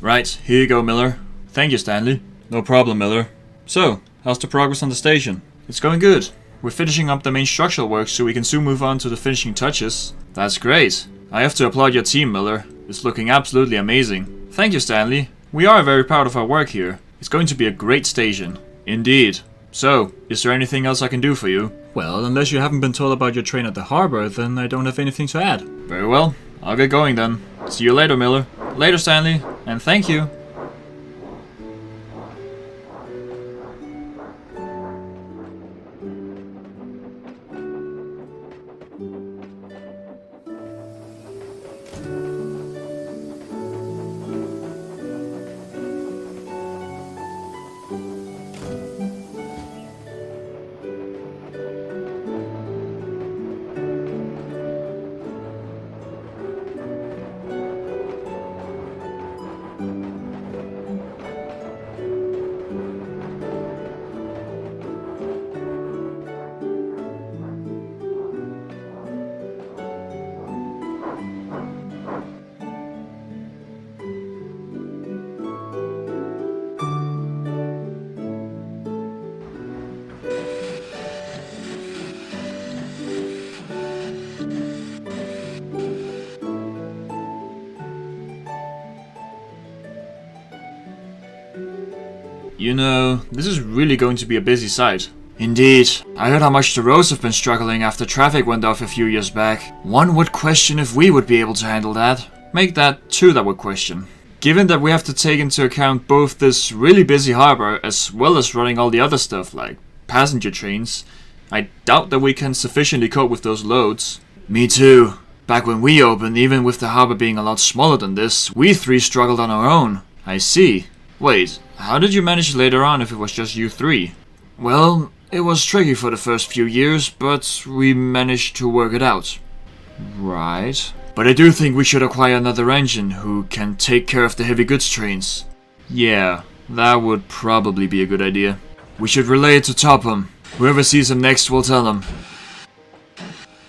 Right, here you go, Miller. Thank you, Stanley. No problem, Miller. So, how's the progress on the station? It's going good. We're finishing up the main structural work so we can soon move on to the finishing touches. That's great. I have to applaud your team, Miller. It's looking absolutely amazing. Thank you, Stanley. We are very proud of our work here. It's going to be a great station. Indeed. So, is there anything else I can do for you? Well, unless you haven't been told about your train at the harbor, then I don't have anything to add. Very well. I'll get going then. See you later, Miller. Later, Stanley. And thank you. You know, this is really going to be a busy site. Indeed. I heard how much the roads have been struggling after traffic went off a few years back. One would question if we would be able to handle that. Make that two that would question. Given that we have to take into account both this really busy harbor as well as running all the other stuff like passenger trains, I doubt that we can sufficiently cope with those loads. Me too. Back when we opened, even with the harbor being a lot smaller than this, we three struggled on our own. I see. Wait, how did you manage later on if it was just you three? Well, it was tricky for the first few years, but we managed to work it out. Right. But I do think we should acquire another engine who can take care of the heavy goods trains. Yeah, that would probably be a good idea. We should relay it to Topham. Whoever sees him next will tell him.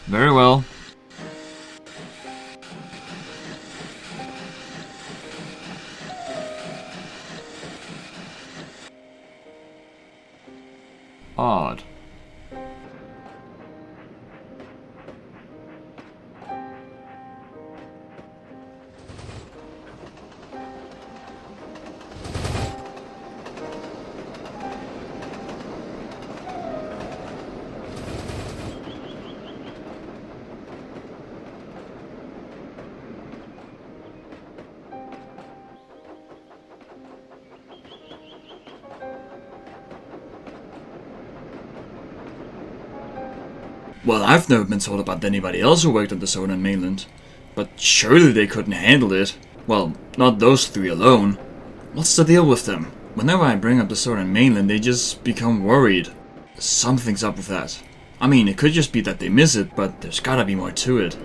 Very well. Odd. Well, I've never been told about anybody else who worked on the southern mainland. But surely they couldn't handle it. Well, not those three alone. What's the deal with them? Whenever I bring up the southern mainland, they just become worried. Something's up with that. I mean, it could just be that they miss it, but there's gotta be more to it.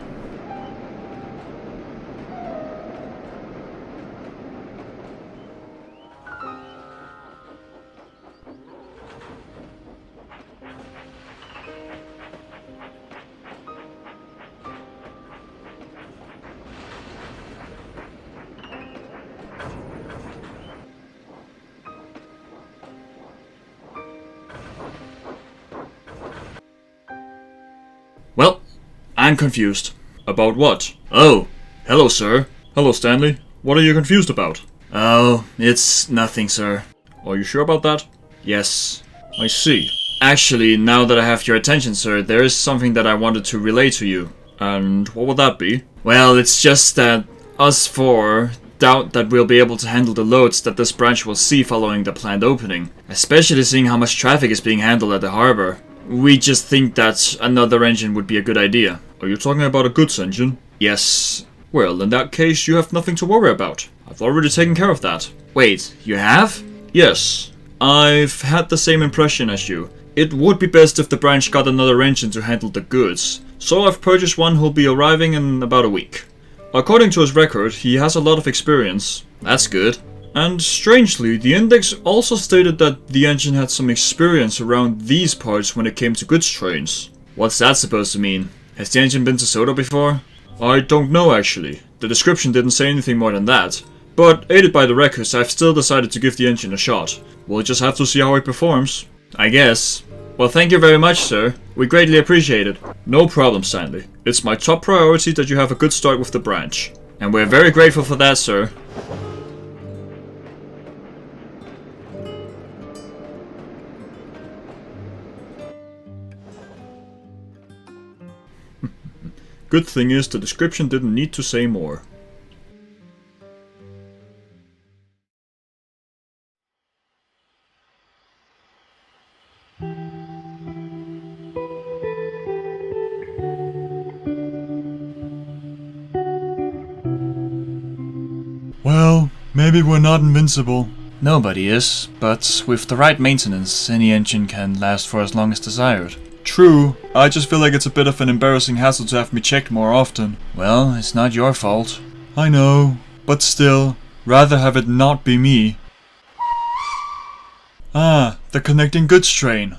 Well, I'm confused. About what? Oh, hello, sir. Hello, Stanley. What are you confused about? Oh, it's nothing, sir. Are you sure about that? Yes. I see. Actually, now that I have your attention, sir, there is something that I wanted to relay to you. And what would that be? Well, it's just that us four doubt that we'll be able to handle the loads that this branch will see following the planned opening. Especially seeing how much traffic is being handled at the harbor. We just think that another engine would be a good idea. Are you talking about a goods engine? Yes. Well, in that case, you have nothing to worry about. I've already taken care of that. Wait, you have? Yes. I've had the same impression as you. It would be best if the branch got another engine to handle the goods. So I've purchased one who'll be arriving in about a week. According to his record, he has a lot of experience. That's good. And strangely, the index also stated that the engine had some experience around these parts when it came to goods trains. What's that supposed to mean? Has the engine been to Soto before? I don't know actually. The description didn't say anything more than that. But aided by the records, I've still decided to give the engine a shot. We'll just have to see how it performs, I guess. Well, thank you very much, sir. We greatly appreciate it. No problem, Stanley. It's my top priority that you have a good start with the branch. And we're very grateful for that, sir. Good thing is, the description didn't need to say more. Well, maybe we're not invincible. Nobody is, but with the right maintenance, any engine can last for as long as desired. True, I just feel like it's a bit of an embarrassing hassle to have me checked more often. Well, it's not your fault. I know, but still, rather have it not be me. Ah, the connecting goods train.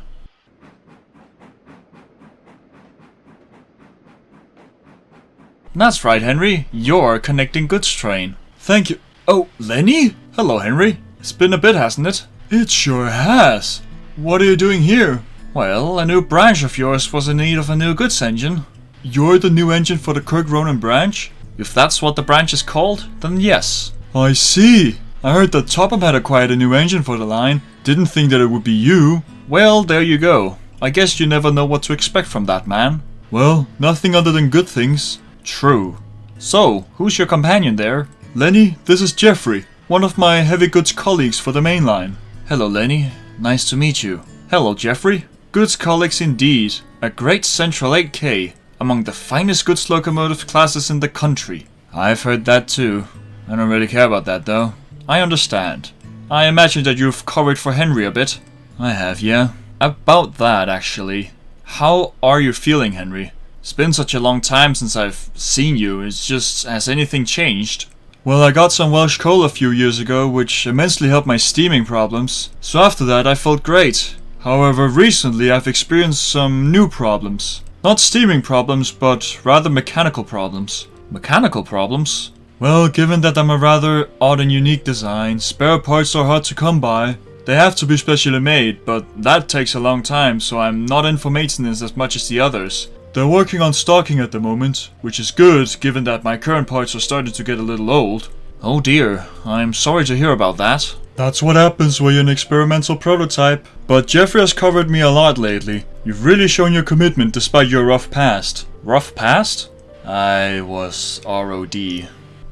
That's right, Henry. You're connecting goods train. Thank you. Oh, Lenny? Hello, Henry. It's been a bit, hasn't it? It sure has. What are you doing here? Well, a new branch of yours was in need of a new goods engine. You're the new engine for the Kirk Ronan branch? If that's what the branch is called, then yes. I see. I heard that Topham had acquired a new engine for the line. Didn't think that it would be you. Well, there you go. I guess you never know what to expect from that man. Well, nothing other than good things. True. So, who's your companion there? Lenny, this is Jeffrey, one of my heavy goods colleagues for the main line. Hello, Lenny. Nice to meet you. Hello, Jeffrey. Goods colleagues indeed. A great Central 8K, among the finest goods locomotive classes in the country. I've heard that too. I don't really care about that though. I understand. I imagine that you've covered for Henry a bit. I have, yeah. About that, actually. How are you feeling, Henry? It's been such a long time since I've seen you. It's just, has anything changed? Well, I got some Welsh coal a few years ago, which immensely helped my steaming problems. So after that, I felt great. However, recently I've experienced some new problems. Not steaming problems, but rather mechanical problems. Mechanical problems? Well, given that I'm a rather odd and unique design, spare parts are hard to come by. They have to be specially made, but that takes a long time, so I'm not in for maintenance as much as the others. They're working on stocking at the moment, which is good given that my current parts are starting to get a little old. Oh dear, I'm sorry to hear about that. That's what happens when you're an experimental prototype. But Jeffrey has covered me a lot lately. You've really shown your commitment despite your rough past. Rough past? I was ROD.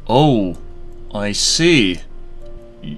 Oh, I see.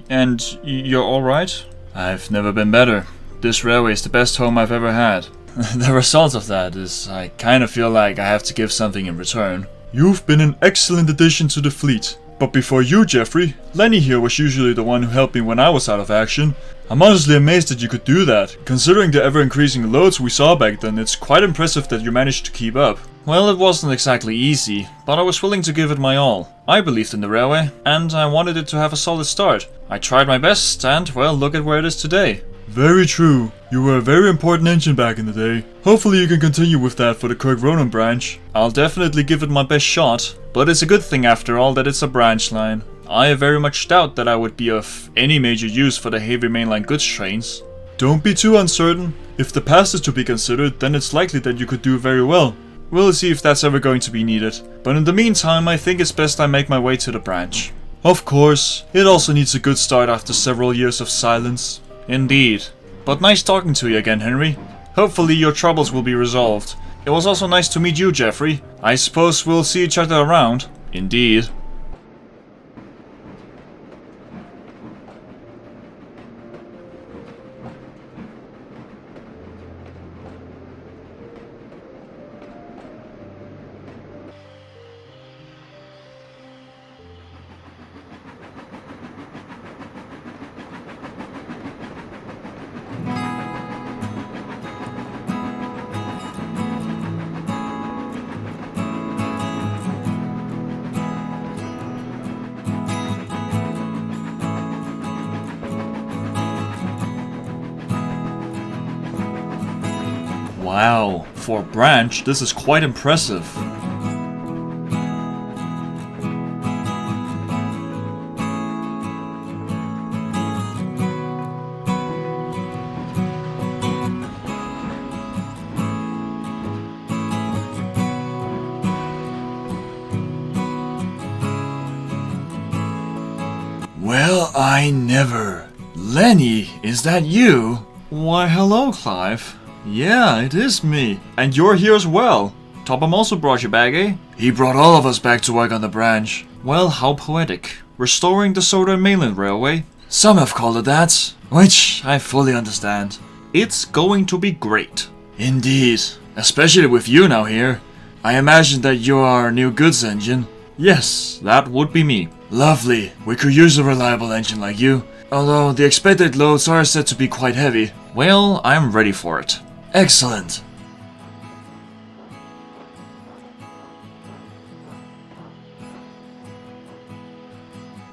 And you're alright? I've never been better. This railway is the best home I've ever had. The result of that is I kind of feel like I have to give something in return. You've been an excellent addition to the fleet. But before you, Jeffrey, Lenny here was usually the one who helped me when I was out of action. I'm honestly amazed that you could do that. Considering the ever-increasing loads we saw back then, it's quite impressive that you managed to keep up. Well, it wasn't exactly easy, but I was willing to give it my all. I believed in the railway, and I wanted it to have a solid start. I tried my best, and, well, look at where it is today. Very true. You were a very important engine back in the day. Hopefully you can continue with that for the Kirk Ronan branch. I'll definitely give it my best shot, but it's a good thing after all that it's a branch line. I very much doubt that I would be of any major use for the heavy mainline goods trains. Don't be too uncertain. If the past is to be considered, then it's likely that you could do very well. We'll see if that's ever going to be needed. But in the meantime, I think it's best I make my way to the branch. Of course, it also needs a good start after several years of silence. Indeed. But nice talking to you again, Henry. Hopefully your troubles will be resolved. It was also nice to meet you, Jeffrey. I suppose we'll see each other around. Indeed. Wow, for a branch, this is quite impressive. Well, I never. Lenny, is that you? Why, hello, Clive. Yeah, it is me. And you're here as well. Topham also brought you back, eh? He brought all of us back to work on the branch. Well, how poetic. Restoring the Southern Mainland Railway. Some have called it that, which I fully understand. It's going to be great. Indeed, especially with you now here. I imagine that you're our new goods engine. Yes, that would be me. Lovely, we could use a reliable engine like you. Although the expected loads are said to be quite heavy. Well, I'm ready for it. Excellent.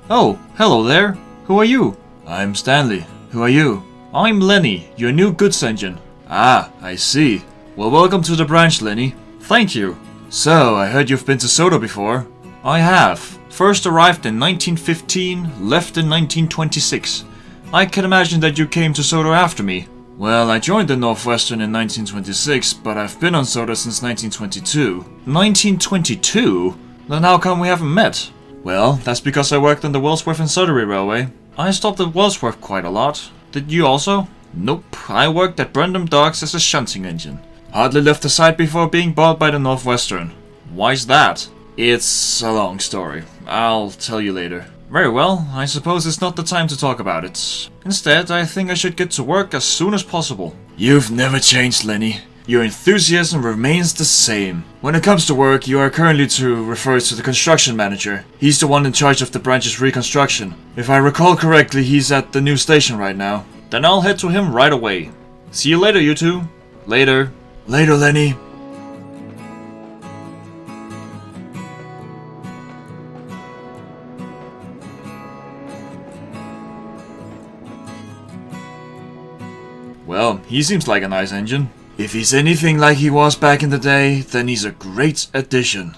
Oh, hello there. Who are you? I'm Stanley. Who are you? I'm Lenny, your new goods engine. Ah, I see. Well, welcome to the branch, Lenny. Thank you. So, I heard you've been to Soda before. I have. First arrived in 1915, left in 1926. I can imagine that you came to Soda after me. Well, I joined the Northwestern in 1926, but I've been on Soda since 1922. 1922? Then how come we haven't met? Well, that's because I worked on the Wellsworth and Sudbury Railway. I stopped at Wellsworth quite a lot. Did you also? Nope, I worked at Brendam Docks as a shunting engine. Hardly left the site before being bought by the Northwestern. Why's that? It's a long story. I'll tell you later. Very well, I suppose it's not the time to talk about it. Instead, I think I should get to work as soon as possible. You've never changed, Lenny. Your enthusiasm remains the same. When it comes to work, you are currently to refer to the construction manager. He's the one in charge of the branch's reconstruction. If I recall correctly, he's at the new station right now. Then I'll head to him right away. See you later, you two. Later. Later, Lenny. Well, he seems like a nice engine. If he's anything like he was back in the day, then he's a great addition.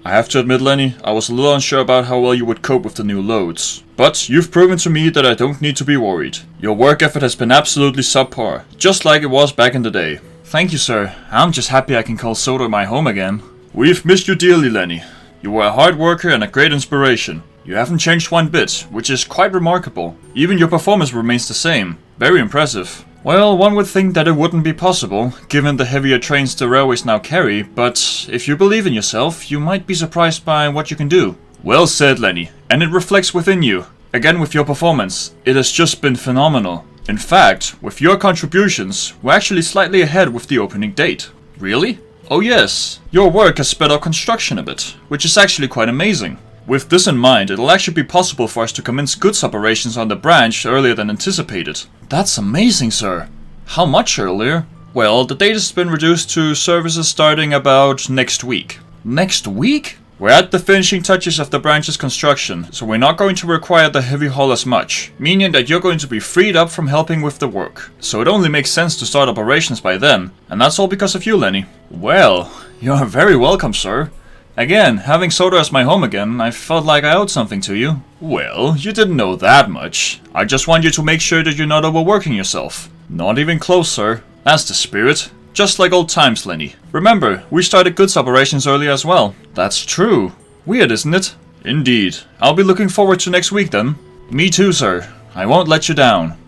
I have to admit, Lenny, I was a little unsure about how well you would cope with the new loads. But you've proven to me that I don't need to be worried. Your work effort has been absolutely subpar, just like it was back in the day. Thank you, sir. I'm just happy I can call Soda my home again. We've missed you dearly, Lenny. You were a hard worker and a great inspiration. You haven't changed one bit, which is quite remarkable. Even your performance remains the same. Very impressive. Well, one would think that it wouldn't be possible, given the heavier trains the railways now carry, but if you believe in yourself, you might be surprised by what you can do. Well said, Lenny, and it reflects within you. Again with your performance, it has just been phenomenal. In fact, with your contributions, we're actually slightly ahead with the opening date. Really? Oh yes, your work has sped up construction a bit, which is actually quite amazing. With this in mind, it'll actually be possible for us to commence goods operations on the branch earlier than anticipated. That's amazing, sir. How much earlier? Well, the date has been reduced to services starting about next week. Next week? We're at the finishing touches of the branch's construction, so we're not going to require the heavy haul as much, meaning that you're going to be freed up from helping with the work. So it only makes sense to start operations by then, and that's all because of you, Lenny. Well, you're very welcome, sir. Again, having Soda as my home again, I felt like I owed something to you. Well, you didn't know that much. I just want you to make sure that you're not overworking yourself. Not even close, sir. That's the spirit. Just like old times, Lenny. Remember, we started goods operations earlier as well. That's true. Weird, isn't it? Indeed. I'll be looking forward to next week then. Me too, sir. I won't let you down.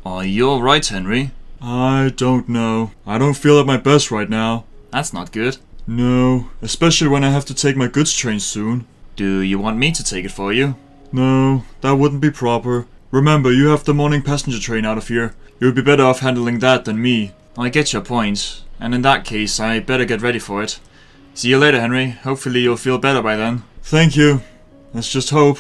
Are you alright, Henry? I don't know. I don't feel at my best right now. That's not good. No, especially when I have to take my goods train soon. Do you want me to take it for you? No, that wouldn't be proper. Remember, you have the morning passenger train out of here. You'd be better off handling that than me. I get your point, and in that case, I better get ready for it. See you later, Henry. Hopefully you'll feel better by then. Thank you. Let's just hope.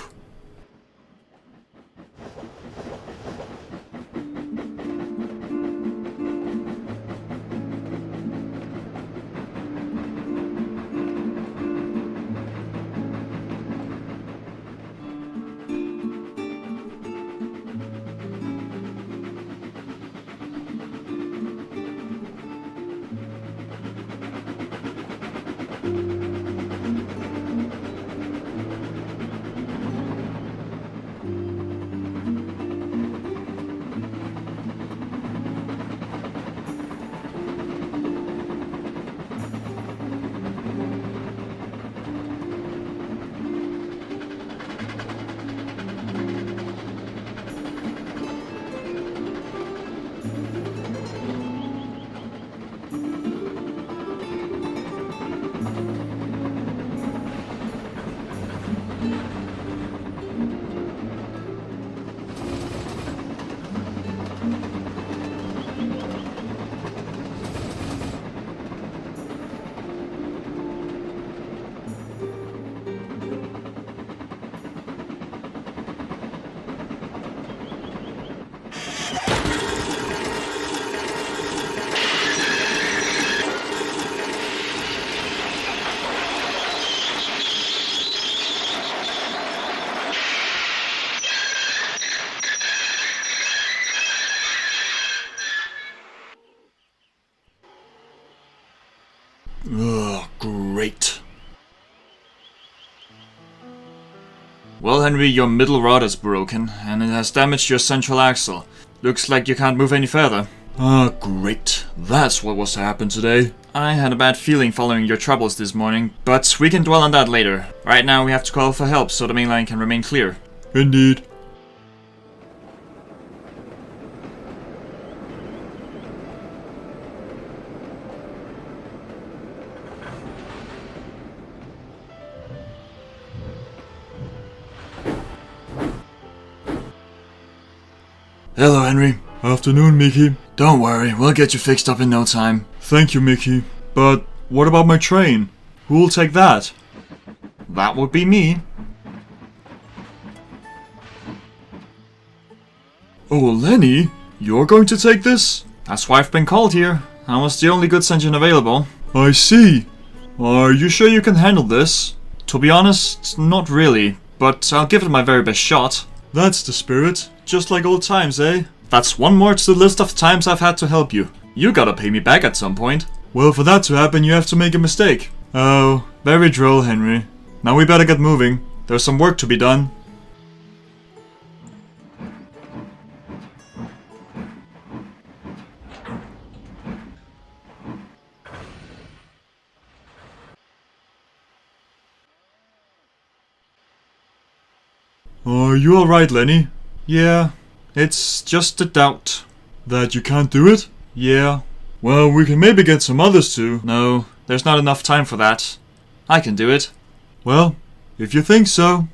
Ugh, great. Well, Henry, your middle rod is broken, and it has damaged your central axle. Looks like you can't move any further. Ah, great. That's what was to happen today. I had a bad feeling following your troubles this morning, but we can dwell on that later. Right now we have to call for help so the main line can remain clear. Indeed. Hello, Henry. Afternoon, Mickey. Don't worry, we'll get you fixed up in no time. Thank you, Mickey. But what about my train? Who'll take that? That would be me. Oh, Lenny? You're going to take this? That's why I've been called here. I was the only goods engine available. I see. Are you sure you can handle this? To be honest, not really, but I'll give it my very best shot. That's the spirit. Just like old times, eh? That's one more to the list of times I've had to help you. You gotta pay me back at some point. Well, for that to happen, you have to make a mistake. Oh, very droll, Henry. Now we better get moving. There's some work to be done. Are you alright, Lenny? Yeah, it's just a doubt. That you can't do it? Yeah. Well, we can maybe get some others to. No, there's not enough time for that. I can do it. Well, if you think so.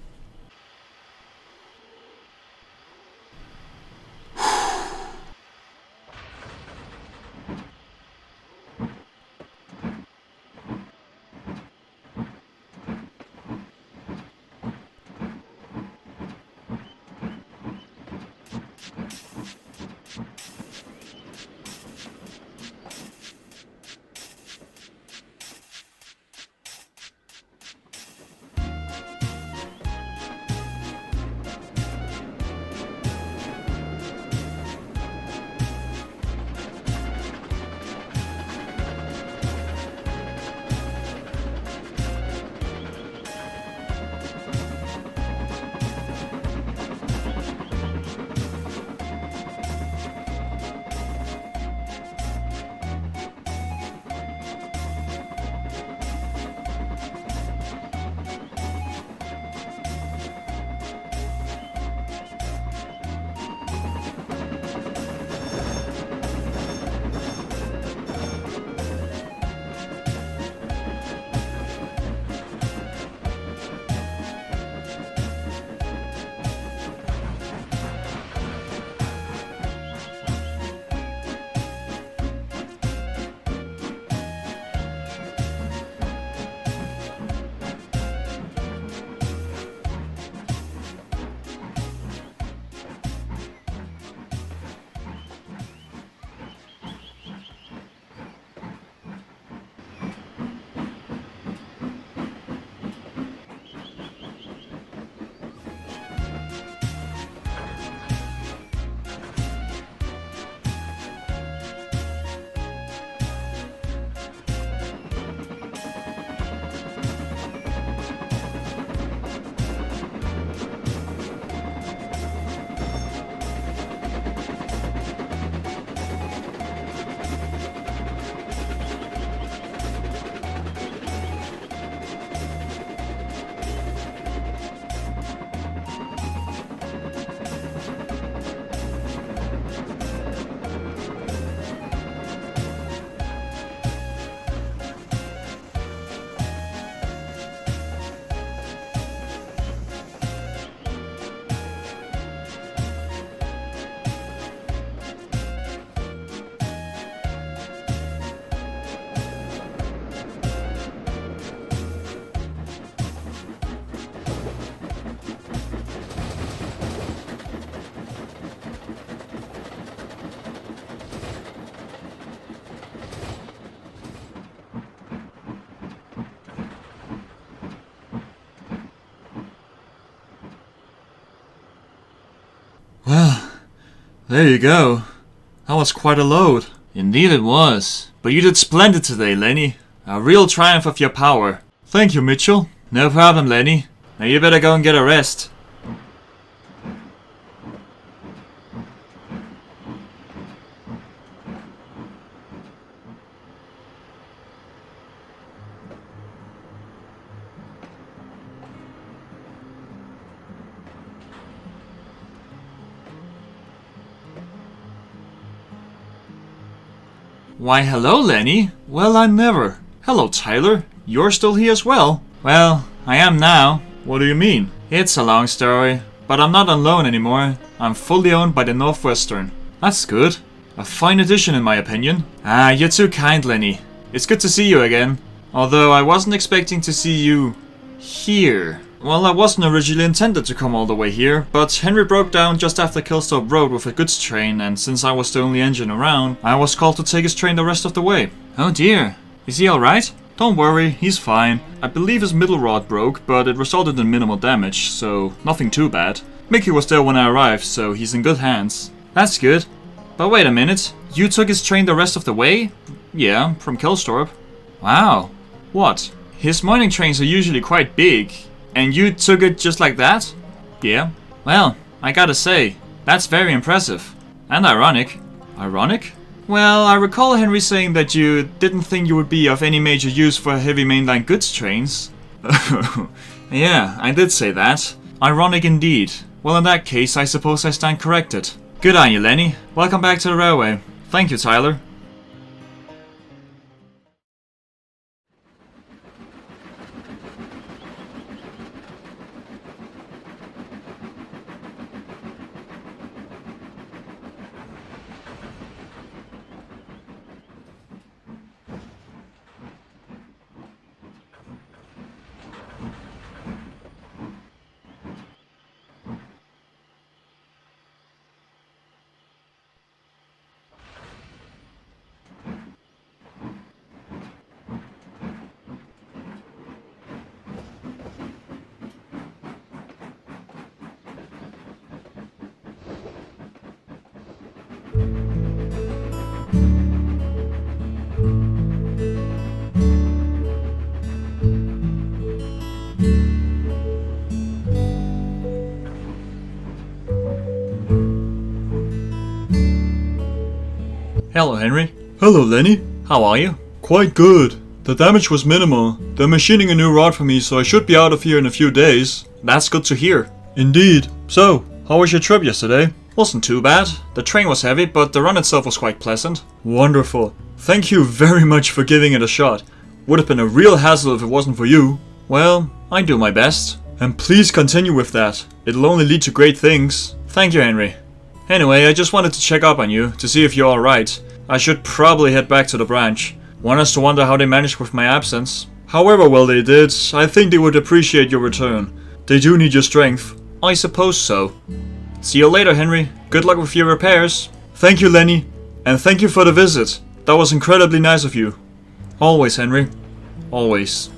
Well, there you go. That was quite a load. Indeed it was. But you did splendid today, Lenny. A real triumph of your power. Thank you, Mitchell. No problem, Lenny. Now you better go and get a rest. Why, hello, Lenny. Well, I never. Hello, Tyler. You're still here as well. Well, I am now. What do you mean? It's a long story, but I'm not on loan anymore. I'm fully owned by the Northwestern. That's good. A fine addition in my opinion. Ah, you're too kind, Lenny. It's good to see you again. Although I wasn't expecting to see you here. Well, I wasn't originally intended to come all the way here, but Henry broke down just after Killstop Road with a goods train, and since I was the only engine around, I was called to take his train the rest of the way. Oh dear. Is he alright? Don't worry, he's fine. I believe his middle rod broke, but it resulted in minimal damage, so nothing too bad. Mickey was there when I arrived, so he's in good hands. That's good. But wait a minute, you took his train the rest of the way? Yeah, from Killstorp. Wow. What? His mining trains are usually quite big, and you took it just like that? Yeah. Well, I gotta say, that's very impressive. And ironic. Ironic? Well, I recall Henry saying that you didn't think you would be of any major use for heavy mainline goods trains. Yeah, I did say that. Ironic indeed. Well, in that case, I suppose I stand corrected. Good on you, Lenny. Welcome back to the railway. Thank you, Tyler. Hello, Henry. Hello, Lenny. How are you? Quite good. The damage was minimal. They're machining a new rod for me, so I should be out of here in a few days. That's good to hear. Indeed. So, how was your trip yesterday? Wasn't too bad. The train was heavy, but the run itself was quite pleasant. Wonderful. Thank you very much for giving it a shot. Would have been a real hassle if it wasn't for you. Well, I do my best. And please continue with that. It'll only lead to great things. Thank you, Henry. Anyway, I just wanted to check up on you, to see if you're alright. I should probably head back to the branch. Want us to wonder how they managed with my absence. However well they did, I think they would appreciate your return. They do need your strength. I suppose so. See you later, Henry. Good luck with your repairs. Thank you, Lenny. And thank you for the visit. That was incredibly nice of you. Always, Henry. Always.